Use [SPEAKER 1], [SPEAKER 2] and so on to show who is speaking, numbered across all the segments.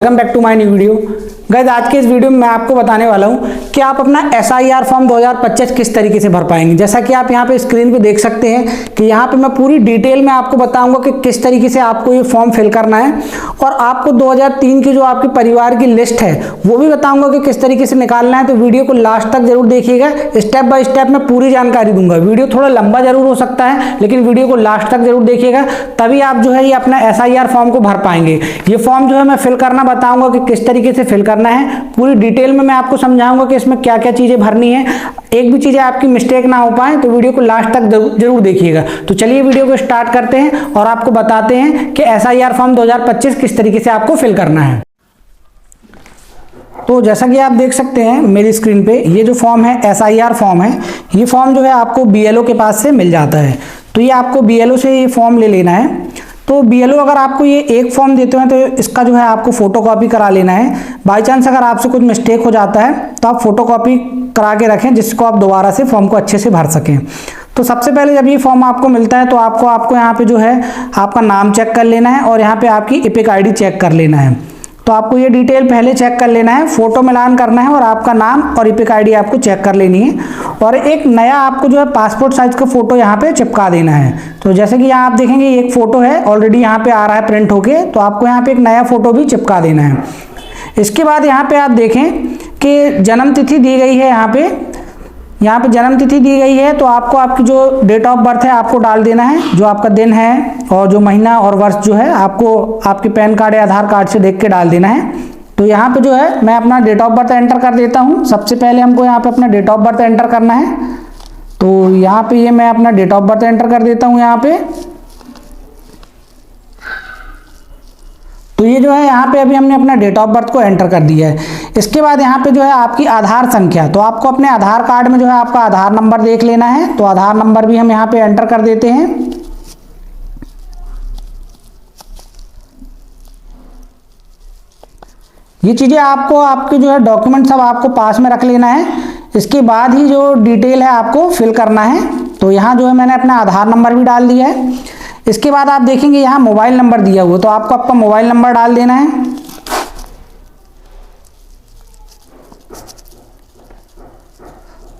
[SPEAKER 1] Welcome back to my new video. Guys, आज के इस वीडियो में मैं आपको बताने वाला हूं कि आप अपना SIR फॉर्म 2025 किस तरीके से भर पाएंगे। जैसा कि आप यहां पे स्क्रीन पे देख सकते हैं कि यहां पे मैं पूरी डिटेल में आपको बताऊंगा कि किस तरीके से आपको ये फॉर्म फिल करना है और आपको 2003 की जो आपकी परिवार की लिस्ट है वो भी बताऊंगा कि किस तरीके से निकालना है। तो वीडियो को लास्ट तक जरूर देखिएगा, स्टेप बाय स्टेप मैं पूरी जानकारी दूंगा। वीडियो थोड़ा लंबा जरूर हो सकता है लेकिन वीडियो को लास्ट तक जरूर देखिएगा, तभी आप जो है ये अपना SIR फॉर्म को भर पाएंगे। ये फॉर्म जो है मैं फिल करना बताऊंगा कि किस तरीके से फिल करना है, पूरी डिटेल में मैं आपको समझाऊंगा कि इसमें क्या क्या चीजें भरनी है, एक भी चीजें आपकी मिस्टेक ना हो पाए। तो वीडियो को लास्ट तक जरूर देखिएगा। तो चलिए वीडियो को स्टार्ट करते हैं और आपको बताते हैं कि SIR फॉर्म 2025 किस तरीके से आपको फिल करना है। तो जैसा कि आप देख सकते हैं मेरी स्क्रीन पे, ये जो फॉर्म है SIR फॉर्म है, ये फॉर्म जो है आपको BLO के पास से मिल जाता है। तो ये आपको BLO से ये फॉर्म ले लेना है। तो BLO अगर आपको ये एक फॉर्म देते हैं तो इसका जो है आपको फोटोकॉपी करा लेना है। बाई चांस अगर आपसे कुछ मिस्टेक हो जाता है तो आप फोटोकॉपी करा के रखें जिसको आप दोबारा से फॉर्म को अच्छे से भर सकें। तो सबसे पहले जब ये फॉर्म आपको मिलता है तो आपको यहाँ पे जो है आपका नाम चेक कर लेना है और यहाँ पे आपकी EPIC ID चेक कर लेना है। तो आपको ये डिटेल पहले चेक कर लेना है, फोटो मिलान करना है और आपका नाम और EPIC ID आपको चेक कर लेनी है और एक नया आपको जो है पासपोर्ट साइज का फोटो यहाँ पे चिपका देना है। तो जैसे कि यहाँ आप देखेंगे एक फोटो है ऑलरेडी यहाँ पे आ रहा है प्रिंट होके, तो आपको यहाँ पे एक नया फोटो भी चिपका देना है। इसके बाद यहाँ पे आप देखें कि जन्म तिथि दी गई है, यहाँ पे जन्म तिथि दी गई है तो आपको आपकी जो डेट ऑफ बर्थ है आपको डाल देना है, जो आपका दिन है और जो महीना और वर्ष जो है आपको आपके पैन कार्ड या आधार कार्ड से देख के डाल देना है। तो यहाँ पे जो है मैं अपना डेट ऑफ बर्थ एंटर कर देता हूँ। सबसे पहले हमको यहाँ पे अपना डेट ऑफ बर्थ एंटर करना है। तो यहाँ पे ये मैं अपना डेट ऑफ बर्थ एंटर कर देता हूँ यहाँ पे। तो ये जो है यहाँ पे अभी हमने अपना डेट ऑफ बर्थ को एंटर कर दिया है। इसके बाद यहाँ पे जो है आपकी आधार संख्या, तो आपको अपने आधार कार्ड में जो है आपका आधार नंबर देख लेना है। तो आधार नंबर भी हम यहाँ पे एंटर कर देते हैं। ये चीजें आपको आपके जो है डॉक्यूमेंट सब आपको पास में रख लेना है। इसके बाद ही जो डिटेल है आपको फिल करना है। तो यहाँ जो है मैंने अपना आधार नंबर भी डाल दिया है। इसके बाद आप देखेंगे यहाँ मोबाइल नंबर दिया हुआ, तो आपको आपका मोबाइल नंबर डाल देना है।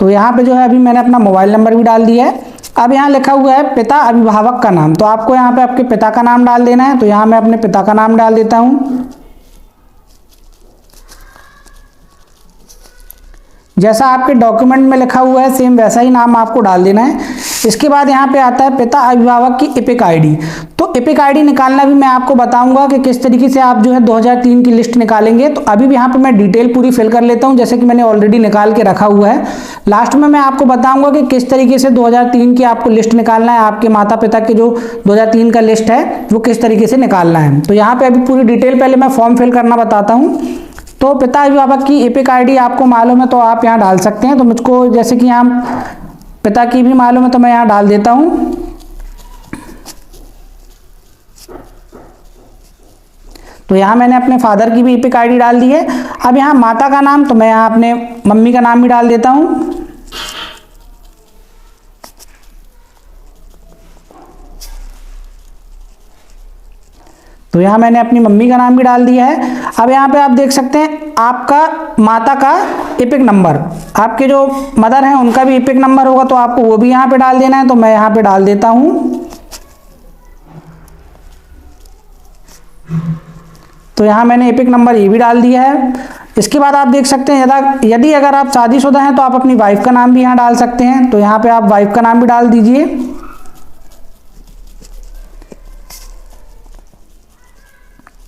[SPEAKER 1] तो यहाँ पे जो है अभी मैंने अपना मोबाइल नंबर भी डाल दिया है। अब यहाँ लिखा हुआ है पिता अभिभावक का नाम, तो आपको यहाँ पे आपके पिता का नाम डाल देना है। तो यहाँ मैं अपने पिता का नाम डाल देता हूँ। जैसा आपके डॉक्यूमेंट में लिखा हुआ है सेम वैसा ही नाम आपको डाल देना है। इसके बाद यहाँ पे आता है पिता अभिभावक की EPIC ID। तो EPIC ID निकालना भी मैं आपको बताऊंगा कि किस तरीके से आप जो है 2003 की लिस्ट निकालेंगे। तो अभी भी यहाँ पे मैं डिटेल पूरी फिल कर लेता हूँ, जैसे कि मैंने ऑलरेडी निकाल के रखा हुआ है। लास्ट में मैं आपको बताऊंगा कि किस तरीके से 2003 की आपको लिस्ट निकालना है, आपके माता पिता के जो 2003 का लिस्ट है वो किस तरीके से निकालना है। तो यहाँ पे अभी पूरी डिटेल पहले मैं फॉर्म फिल करना बताता हूँ। तो पिता अभिभावक की EPIC ID आपको मालूम है तो आप यहाँ डाल सकते हैं। तो मुझको जैसे कि यहाँ पिता की भी मालूम है तो मैं यहाँ डाल देता हूँ। तो यहाँ मैंने अपने फादर की भी EPIC ID डाल दी है। अब यहाँ माता का नाम, तो मैं यहाँ अपने मम्मी का नाम भी डाल देता हूँ। तो यहाँ मैंने अपनी मम्मी का नाम भी डाल दिया है। अब यहाँ पे आप देख सकते हैं आपका माता का EPIC नंबर, आपके जो मदर हैं उनका भी EPIC नंबर होगा तो आपको वो भी यहाँ पे डाल देना है। तो मैं यहाँ पे डाल देता हूँ। तो यहाँ मैंने EPIC नंबर ये भी डाल दिया है। इसके बाद आप देख सकते हैं यदि अगर आप शादीशुदा हैं तो आप अपनी वाइफ का नाम भी यहाँ डाल सकते हैं। तो यहाँ पे आप वाइफ का नाम भी डाल दीजिए।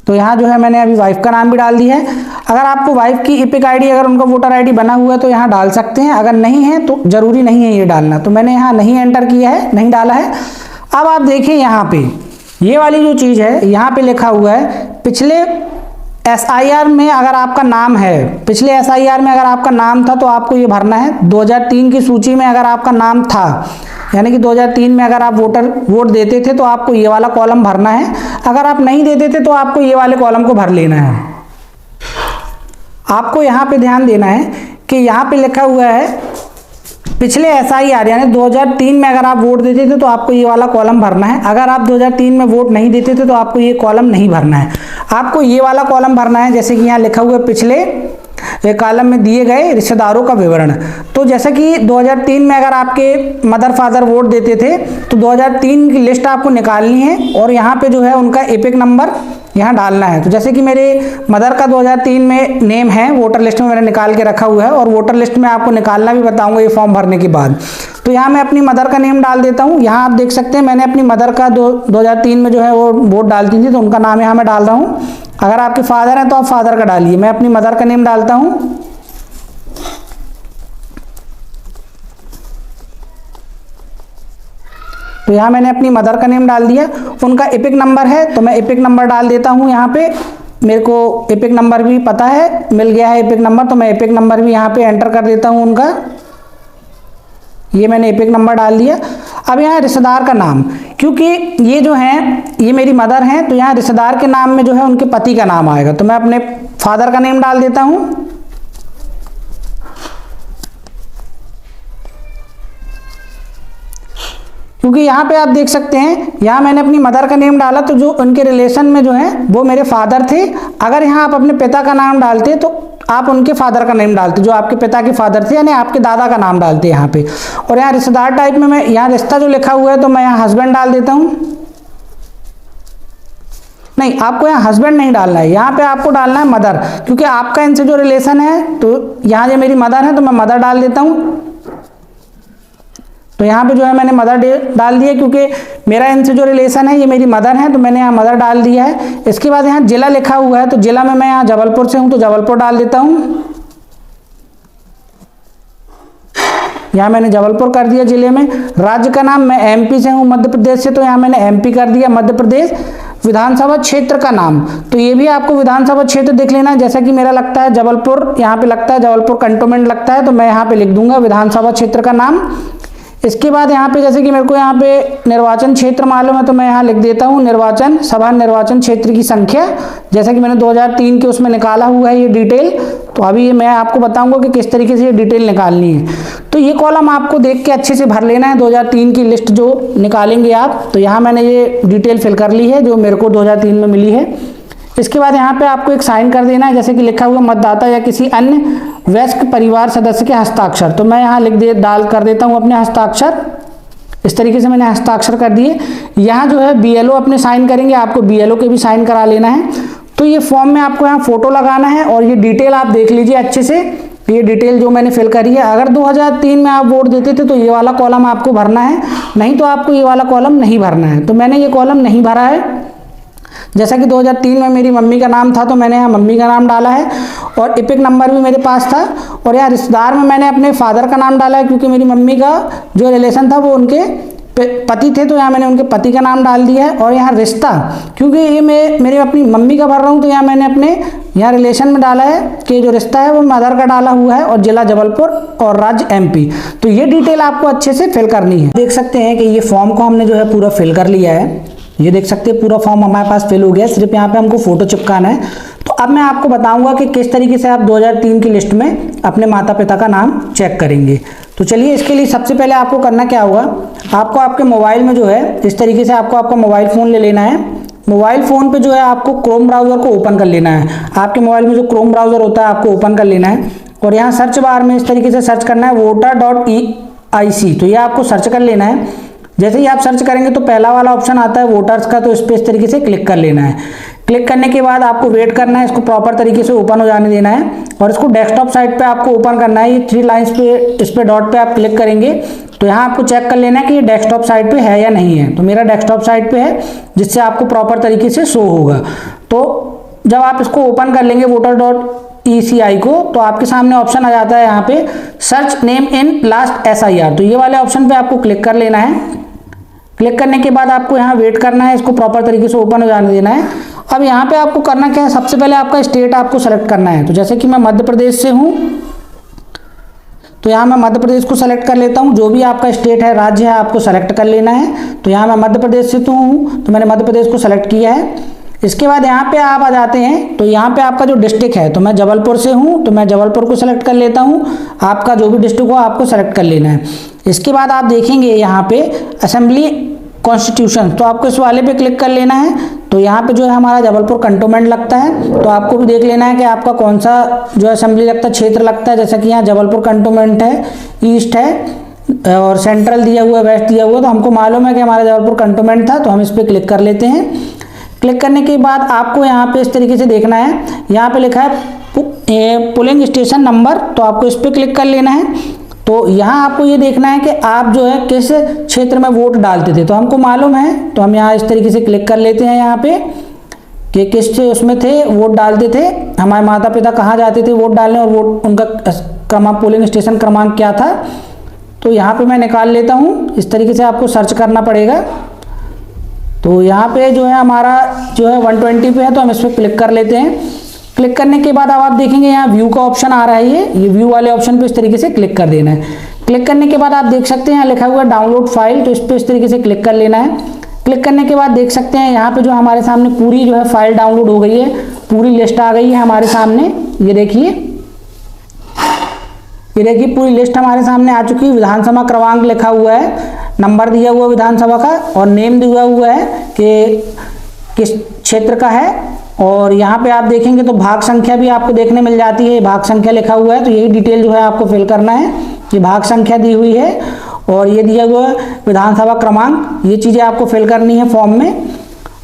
[SPEAKER 1] तो यहाँ जो है मैंने अभी वाइफ का नाम भी डाल दिया है। अगर आपको वाइफ की EPIC ID अगर उनका वोटर ID बना हुआ है तो यहाँ डाल सकते हैं, अगर नहीं है तो जरूरी नहीं है ये डालना। तो मैंने यहाँ नहीं एंटर किया है, नहीं डाला है। अब आप देखें यहाँ पे ये वाली जो चीज़ है यहाँ पे लिखा हुआ है पिछले SIR में अगर आपका नाम है, पिछले SIR में अगर आपका नाम था तो आपको ये भरना है। 2003 की सूची में अगर आपका नाम था, यानी कि 2003 में अगर आप वोट देते थे तो आपको ये वाला कॉलम भरना है। अगर आप नहीं देते थे तो आपको ये वाले कॉलम को भर लेना है। आपको यहाँ पे ध्यान देना है कि यहाँ पे लिखा हुआ है पिछले SIR यानी 2003 में अगर आप वोट देते थे तो आपको ये वाला कॉलम भरना है। अगर आप 2003 में वोट नहीं देते थे तो आपको ये कॉलम नहीं भरना है, आपको ये वाला कॉलम भरना है। जैसे कि यहाँ लिखा हुआ है पिछले कॉलम में दिए गए रिश्तेदारों का विवरण। तो जैसे कि 2003 में अगर आपके मदर फादर वोट देते थे तो 2003 की लिस्ट आपको निकालनी है और यहाँ पे जो है उनका एपिक नंबर यहाँ डालना है। तो जैसे कि मेरे मदर का 2003 में नेम है, वोटर लिस्ट में मैंने निकाल के रखा हुआ है और वोटर लिस्ट में आपको निकालना भी बताऊंगा ये फॉर्म भरने के बाद। तो यहाँ मैं अपनी मदर का नेम डाल देता हूँ। यहाँ आप देख सकते हैं मैंने अपनी मदर का 2003 में जो है वो वोट डालती थी तो उनका नाम यहाँ मैं डाल रहा हूँ। अगर आपके फादर हैं तो आप फादर का डालिए, मैं अपनी मदर का नेम डालता हूँ। तो यहाँ मैंने अपनी मदर का नेम डाल दिया। उनका एपिक नंबर है तो मैं एपिक नंबर डाल देता हूँ। यहाँ पे मेरे को एपिक नंबर भी पता है, मिल गया है एपिक नंबर, तो मैं एपिक नंबर भी यहाँ पे एंटर कर देता हूँ उनका। ये मैंने एपिक नंबर डाल दिया। अब यहाँ रिश्तेदार का नाम, क्योंकि ये जो हैं ये मेरी मदर हैं तो यहाँ रिश्तेदार के नाम में जो है उनके पति का नाम आएगा, तो मैं अपने फादर का नेम डाल देता हूँ। क्योंकि यहाँ पे आप देख सकते हैं यहाँ मैंने अपनी मदर का नेम डाला तो जो उनके रिलेशन में जो है वो मेरे फादर थे। अगर यहाँ आप अपने पिता का नाम डालते तो आप उनके फादर का नेम डालते, जो आपके पिता के फादर थे यानी आपके दादा का नाम डालते यहाँ पे। और यहाँ रिश्तेदार टाइप में मैं यहाँ रिश्ता जो लिखा हुआ है तो मैं यहाँ हस्बैंड डाल देता हूँ। नहीं, आपको यहाँ हस्बैंड नहीं डालना है, यहाँ पे आपको डालना है मदर, क्योंकि आपका इनसे जो रिलेशन है तो यहाँ ये मेरी मदर है तो मैं मदर डाल देता हूँ। तो यहाँ पे जो है मैंने मदर डाल दिया, क्योंकि मेरा इनसे जो रिलेशन है ये मेरी मदर है तो मैंने यहाँ मदर डाल दिया है। इसके बाद यहाँ जिला लिखा हुआ है तो जिला में मैं यहाँ जबलपुर से हूँ तो जबलपुर डाल देता हूँ। यहाँ मैंने जबलपुर कर दिया जिले में। राज्य का नाम मैं MP से हूँ, मध्य प्रदेश से, तो यहाँ मैंने MP कर दिया, मध्य प्रदेश। विधानसभा क्षेत्र का नाम, तो ये भी आपको विधानसभा क्षेत्र देख लेना है। जैसा कि मेरा लगता है जबलपुर, यहाँ पे लगता है जबलपुर कंटोनमेंट लगता है तो मैं यहाँ पे लिख दूंगा विधानसभा क्षेत्र का नाम। इसके बाद यहाँ पे जैसे कि मेरे को यहाँ पे निर्वाचन क्षेत्र मालूम है तो मैं यहाँ लिख देता हूँ निर्वाचन सभा निर्वाचन क्षेत्र की संख्या, जैसा कि मैंने 2003 के उसमें निकाला हुआ है ये डिटेल। तो अभी मैं आपको बताऊंगा कि किस तरीके से ये डिटेल निकालनी है। तो ये कॉलम आपको देख के अच्छे से भर लेना है, 2003 की लिस्ट जो निकालेंगे आप। तो यहाँ मैंने ये डिटेल फिल कर ली है जो मेरे को 2003 में मिली है। इसके बाद यहाँ पे आपको एक साइन कर देना है, जैसे कि लिखा हुआ मतदाता या किसी अन्य वयस्क परिवार सदस्य के हस्ताक्षर। तो मैं यहाँ डाल कर देता हूँ अपने हस्ताक्षर। इस तरीके से मैंने हस्ताक्षर कर दिए। यहाँ जो है BLO अपने साइन करेंगे, आपको BLO के भी साइन करा लेना है। तो ये फॉर्म में आपको यहाँ फोटो लगाना है और ये डिटेल आप देख लीजिए अच्छे से, ये डिटेल जो मैंने फिल करी है। अगर 2003 में आप वोट देते थे तो ये वाला कॉलम आपको भरना है, नहीं तो आपको ये वाला कॉलम नहीं भरना है। तो मैंने ये कॉलम नहीं भरा है। जैसा कि 2003 में मेरी मम्मी का नाम था तो मैंने यहाँ मम्मी का नाम डाला है और एपिक नंबर भी मेरे पास था। और यहाँ रिश्तेदार में मैंने अपने फादर का नाम डाला है, क्योंकि मेरी मम्मी का जो रिलेशन था वो उनके पति थे तो यहाँ मैंने उनके पति का नाम डाल दिया है। और यहाँ रिश्ता, क्योंकि ये मैं मेरे अपनी मम्मी का भर रहा हूँ तो यहाँ मैंने अपने यहाँ रिलेशन में डाला है कि जो रिश्ता है वो मदर का डाला हुआ है और जिला जबलपुर और राज्य MP। तो ये डिटेल आपको अच्छे से फिल करनी है। देख सकते हैं कि ये फॉर्म को हमने जो है पूरा फिल कर लिया है। ये देख सकते हैं पूरा फॉर्म हमारे पास फिल हो गया, सिर्फ यहाँ पे हमको फोटो चिपकाना है। तो अब मैं आपको बताऊंगा कि किस तरीके से आप 2003 की लिस्ट में अपने माता पिता का नाम चेक करेंगे। तो चलिए, इसके लिए सबसे पहले आपको करना क्या होगा, आपको आपके मोबाइल में जो है इस तरीके से आपको आपका मोबाइल फ़ोन ले लेना है। मोबाइल फ़ोन पे जो है आपको क्रोम ब्राउज़र को ओपन कर लेना है। आपके मोबाइल में जो क्रोम ब्राउज़र होता है आपको ओपन कर लेना है और यहाँ सर्च बार में इस तरीके से सर्च करना है voter.eic। तो ये आपको सर्च कर लेना है। जैसे ही आप सर्च करेंगे तो पहला वाला ऑप्शन आता है वोटर्स का, तो इस पर इस तरीके से क्लिक कर लेना है। क्लिक करने के बाद आपको वेट करना है, इसको प्रॉपर तरीके से ओपन हो जाने देना है और इसको डेस्कटॉप साइट पे आपको ओपन करना है। ये 3 लाइंस पे इस पे डॉट पे आप क्लिक करेंगे तो यहाँ आपको चेक कर लेना है कि ये डेस्कटॉप साइट पे है या नहीं है। तो मेरा डेस्कटॉप साइट पे है, जिससे आपको प्रॉपर तरीके से शो होगा। तो जब आप इसको ओपन कर लेंगे voter.eici को, तो आपके सामने ऑप्शन आ जाता है यहाँ पे search name in last SIR। तो ये वाले ऑप्शन पे आपको क्लिक कर लेना है। क्लिक करने के बाद आपको यहाँ वेट करना है, इसको प्रॉपर तरीके से ओपन हो जाने देना है। अब यहाँ पे आपको करना क्या है, सबसे पहले आपका स्टेट आपको सेलेक्ट करना है। तो जैसे कि मैं मध्य प्रदेश से हूँ तो यहाँ मैं मध्य प्रदेश को सेलेक्ट कर लेता हूँ। जो भी आपका स्टेट है, राज्य है, आपको सेलेक्ट कर लेना है। तो यहाँ मैं मध्य प्रदेश से तो हूँ तो मैंने मध्य प्रदेश को सेलेक्ट किया है। इसके बाद यहाँ पे आप आ जाते हैं, तो यहाँ पे आपका जो डिस्ट्रिक्ट है, तो मैं जबलपुर से हूँ तो मैं जबलपुर को सेलेक्ट कर लेता हूँ। आपका जो भी डिस्ट्रिक्ट हो आपको सेलेक्ट कर लेना है। इसके बाद आप देखेंगे यहाँ पे असेंबली कॉन्स्टिट्यूशन, तो आपको इस वाले पे क्लिक कर लेना है। तो यहाँ पे जो है हमारा जबलपुर कंटोनमेंट लगता है, तो आपको भी देख लेना है कि आपका कौन सा जो असेंबली लगता है, क्षेत्र लगता है। जैसा कि यहाँ जबलपुर कंटोनमेंट है, ईस्ट है और सेंट्रल दिया हुआ है, वेस्ट दिया हुआ है, तो हमको मालूम है कि हमारा जबलपुर कंटोनमेंट था, तो हम इस पर क्लिक कर लेते हैं। क्लिक करने के बाद आपको यहाँ पे इस तरीके से देखना है, यहाँ पे लिखा है पोलिंग स्टेशन नंबर, तो आपको इस पर क्लिक कर लेना है। तो यहाँ आपको ये देखना है कि आप जो है किस क्षेत्र में वोट डालते थे, तो हमको मालूम है, तो हम यहाँ इस तरीके से क्लिक कर लेते हैं यहाँ पे कि किस उसमें थे वोट डालते थे, हमारे माता पिता कहाँ जाते थे वोट डालने और वोट उनका क्रमांक पोलिंग स्टेशन क्रमांक क्या था। तो यहाँ पे मैं निकाल लेता हूँ, इस तरीके से आपको सर्च करना पड़ेगा। तो यहाँ पे जो है हमारा जो है 120 पे है, तो हम इस पर क्लिक कर लेते हैं। क्लिक करने के बाद अब आप देखेंगे यहाँ व्यू का ऑप्शन आ रहा है, ये व्यू वाले ऑप्शन पे इस तरीके से क्लिक कर देना है। क्लिक करने के बाद आप देख सकते हैं यहाँ लिखा हुआ है डाउनलोड फाइल, तो इस पर इस तरीके से क्लिक कर लेना है। क्लिक करने के बाद देख सकते हैं यहाँ पे जो हमारे सामने पूरी जो है फाइल डाउनलोड हो गई है, पूरी लिस्ट आ गई है हमारे सामने। ये देखिए पूरी लिस्ट हमारे सामने आ चुकी है। विधानसभा क्रमांक लिखा हुआ है, नंबर दिया हुआ विधानसभा का और नेम दिया हुआ है कि किस क्षेत्र का है। और यहाँ पे आप देखेंगे तो भाग संख्या भी आपको देखने मिल जाती है, भाग संख्या लिखा हुआ है, तो यही डिटेल जो है आपको फिल करना है। ये भाग संख्या दी हुई है और ये दिया हुआ विधानसभा क्रमांक, ये चीज़ें आपको फिल करनी है फॉर्म में।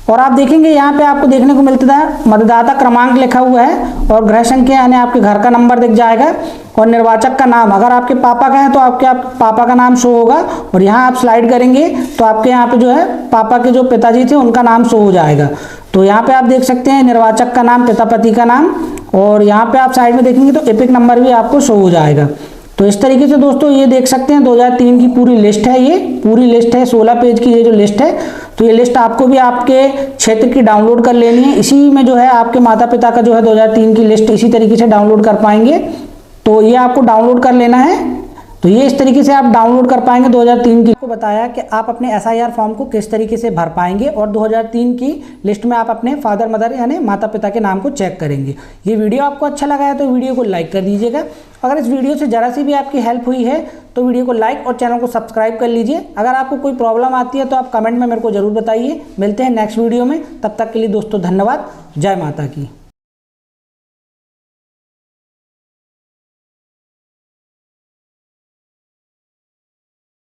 [SPEAKER 1] और आप देखेंगे यहाँ पे आपको देखने को मिलता है मतदाता क्रमांक लिखा हुआ है और गृह संख्या यानी आपके घर का नंबर दिख जाएगा और निर्वाचक का नाम, अगर आपके पापा का है तो आपके पापा का नाम शो होगा। और यहाँ आप स्लाइड करेंगे तो आपके यहाँ पे जो है पापा के जो पिताजी थे उनका नाम शो हो जाएगा। तो यहाँ पे आप देख सकते हैं निर्वाचक का नाम, पिता पति का नाम, और यहाँ पे आप साइड में देखेंगे तो एपिक नंबर भी आपको शो हो जाएगा। तो इस तरीके से दोस्तों ये देख सकते हैं 2003 की पूरी लिस्ट है, ये पूरी लिस्ट है 16 पेज की ये जो लिस्ट है। तो ये लिस्ट आपको भी आपके क्षेत्र की डाउनलोड कर लेनी है। इसी में जो है आपके माता पिता का जो है 2003 की लिस्ट इसी तरीके से डाउनलोड कर पाएंगे। तो ये आपको डाउनलोड कर लेना है। तो ये इस तरीके से आप डाउनलोड कर पाएंगे 2003 की। को बताया कि आप अपने SIR फॉर्म को किस तरीके से भर पाएंगे और 2003 की लिस्ट में आप अपने फादर मदर यानी माता पिता के नाम को चेक करेंगे। ये वीडियो आपको अच्छा लगा है तो वीडियो को लाइक कर दीजिएगा। अगर इस वीडियो से ज़रा सी भी आपकी हेल्प हुई है तो वीडियो को लाइक और चैनल को सब्सक्राइब कर लीजिए। अगर आपको कोई प्रॉब्लम आती है तो आप कमेंट में मेरे को ज़रूर बताइए। मिलते हैं नेक्स्ट वीडियो में, तब तक के लिए दोस्तों धन्यवाद। जय माता की।